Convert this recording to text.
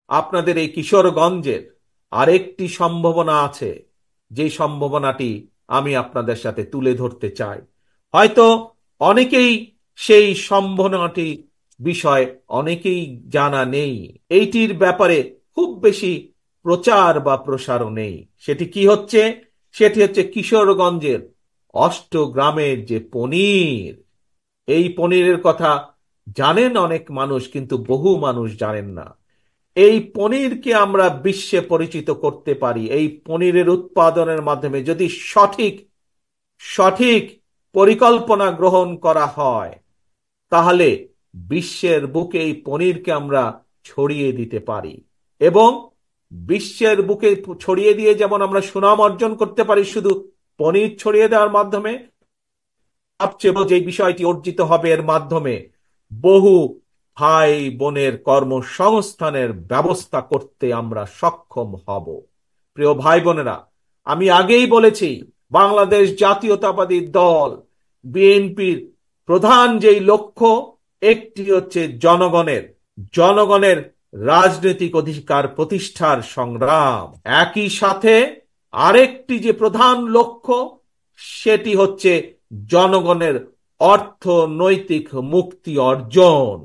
আপনাদের এই কিশোরগঞ্জের আরেকটি সম্ভাবনা আছে, যে সম্ভাবনাটি আমি আপনাদের সাথে তুলে ধরতে চাই। হয়তো অনেকেই সেই সম্ভাবনাটি বিষয় অনেকেই জানা নেই, এইটির ব্যাপারে খুব বেশি প্রচার বা প্রসারও নেই। সেটি কি হচ্ছে? সেটি হচ্ছে কিশোরগঞ্জের অষ্টগ্রামের যে পনির। এই পনিরের কথা জানেন অনেক মানুষ, কিন্তু বহু মানুষ জানেন না। এই পনিরকে আমরা বিশ্বে পরিচিত করতে পারি এই পনিরের উৎপাদনের মাধ্যমে, যদি সঠিক সঠিক পরিকল্পনা গ্রহণ করা হয়, তাহলে বিশ্বের বুকে এই পনিরকে আমরা ছড়িয়ে দিতে পারি। এবং বিশ্বের বুকে ছড়িয়ে দিয়ে যেমন আমরা সুনাম অর্জন করতে পারি শুধু পনির ছড়িয়ে দেওয়ার মাধ্যমে, সবচেয়ে বড় যে বিষয়টি অর্জিত হবে এর মাধ্যমে, বহু ভাই বোনের কর্মসংস্থানের ব্যবস্থা করতে আমরা সক্ষম হব। প্রিয় ভাই বোনেরা, আমি আগেই বলেছি, বাংলাদেশ জাতীয়তাবাদী দল বিএনপির প্রধান যেই লক্ষ্য, একটি হচ্ছে জনগণের রাজনৈতিক অধিকার প্রতিষ্ঠার সংগ্রাম। একই সাথে আরেকটি যে প্রধান লক্ষ্য, সেটি হচ্ছে জনগণের অর্থনৈতিক মুক্তি অর্জন।